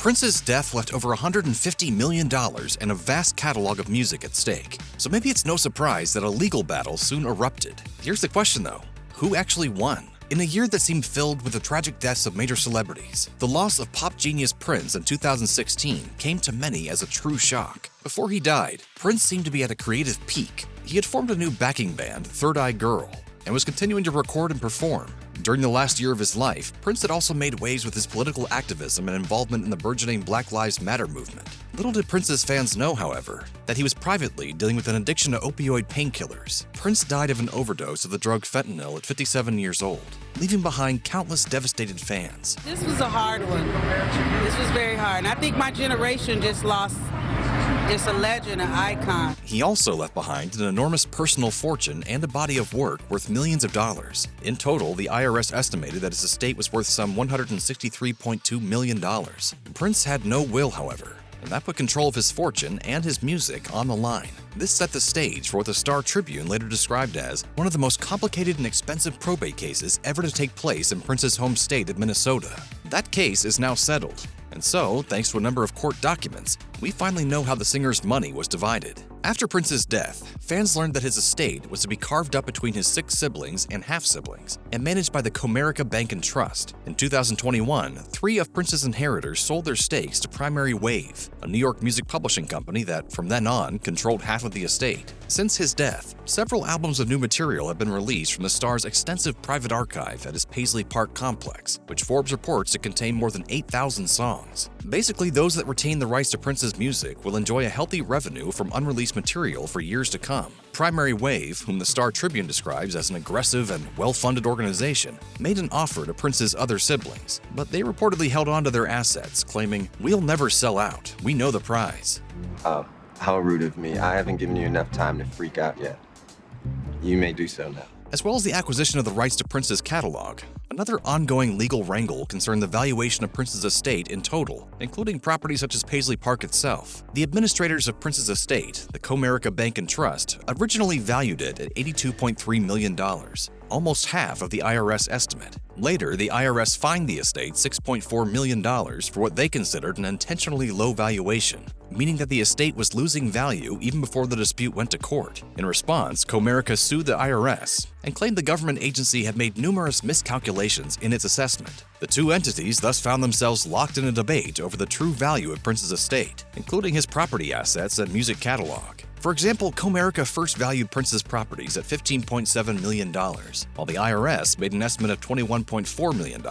Prince's death left over $150 million and a vast catalog of music at stake. So maybe it's no surprise that a legal battle soon erupted. Here's the question though, who actually won? In a year that seemed filled with the tragic deaths of major celebrities, the loss of pop genius Prince in 2016 came to many as a true shock. Before he died, Prince seemed to be at a creative peak. He had formed a new backing band, Third Eye Girl, and was continuing to record and perform. During the last year of his life, Prince had also made waves with his political activism and involvement in the burgeoning Black Lives Matter movement. Little did Prince's fans know, however, that he was privately dealing with an addiction to opioid painkillers. Prince died of an overdose of the drug fentanyl at 57 years old, leaving behind countless devastated fans. This was a hard one. This was very hard. And I think my generation just lost just a legend, an icon. He also left behind an enormous personal fortune and a body of work worth millions of dollars. In total, the IRS estimated that his estate was worth some $163.2 million. Prince had no will, however, and that put control of his fortune and his music on the line. This set the stage for what the Star Tribune later described as one of the most complicated and expensive probate cases ever to take place in Prince's home state of Minnesota. That case is now settled, and so, thanks to a number of court documents, we finally know how the singer's money was divided. After Prince's death, fans learned that his estate was to be carved up between his 6 siblings and half-siblings and managed by the Comerica Bank and Trust. In 2021, 3 of Prince's inheritors sold their stakes to Primary Wave, a New York music publishing company that, from then on, controlled half of the estate. Since his death, several albums of new material have been released from the star's extensive private archive at his Paisley Park complex, which Forbes reports to contain more than 8,000 songs. Basically, those that retain the rights to Prince's music will enjoy a healthy revenue from unreleased material for years to come. Primary Wave, whom the Star Tribune describes as an aggressive and well-funded organization, made an offer to Prince's other siblings, but they reportedly held on to their assets, claiming, "We'll never sell out. We know the prize." Oh, how rude of me. I haven't given you enough time to freak out yet. You may do so now. As well as the acquisition of the rights to Prince's catalog, another ongoing legal wrangle concerned the valuation of Prince's estate in total, including properties such as Paisley Park itself. The administrators of Prince's estate, the Comerica Bank and Trust, originally valued it at $82.3 million, almost half of the IRS estimate. Later, the IRS fined the estate $6.4 million for what they considered an intentionally low valuation, meaning that the estate was losing value even before the dispute went to court. In response, Comerica sued the IRS and claimed the government agency had made numerous miscalculations in its assessment. The two entities thus found themselves locked in a debate over the true value of Prince's estate, including his property assets and music catalog. For example, Comerica first valued Prince's properties at $15.7 million, while the IRS made an estimate of $21.4 million.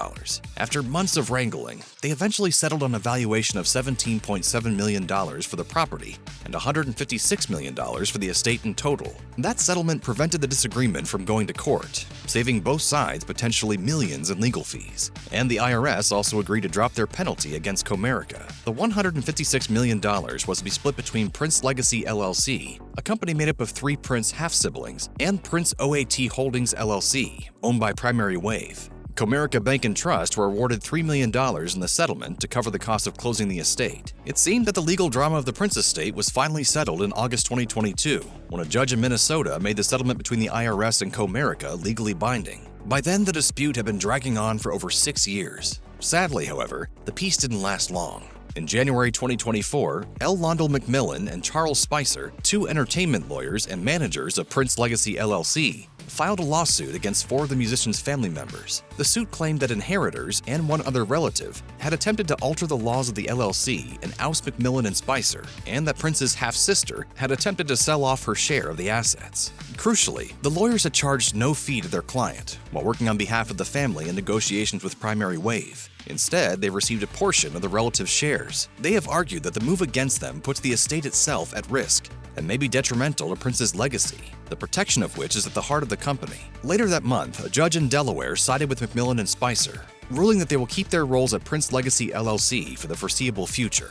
After months of wrangling, they eventually settled on a valuation of $17.7 million for the property and $156 million for the estate in total. That settlement prevented the disagreement from going to court, saving both sides potentially millions in legal fees. And the IRS also agreed to drop their penalty against Comerica. The $156 million was to be split between Prince Legacy LLC, a company made up of 3 Prince half-siblings, and Prince OAT Holdings LLC, owned by Primary Wave. Comerica Bank and Trust were awarded $3 million in the settlement to cover the cost of closing the estate. It seemed that the legal drama of the Prince estate was finally settled in August 2022, when a judge in Minnesota made the settlement between the IRS and Comerica legally binding. By then, the dispute had been dragging on for over 6 years. Sadly, however, the peace didn't last long. In January 2024, L. Londell McMillan and Charles Spicer, 2 entertainment lawyers and managers of Prince Legacy LLC, filed a lawsuit against 4 of the musician's family members. The suit claimed that inheritors and one other relative had attempted to alter the laws of the LLC and oust McMillan and Spicer, and that Prince's half-sister had attempted to sell off her share of the assets. Crucially, the lawyers had charged no fee to their client while working on behalf of the family in negotiations with Primary Wave. Instead, they received a portion of the relatives' shares. They have argued that the move against them puts the estate itself at risk and may be detrimental to Prince's legacy, the protection of which is at the heart of the company. Later that month, a judge in Delaware sided with McMillan and Spicer, ruling that they will keep their roles at Prince Legacy LLC for the foreseeable future.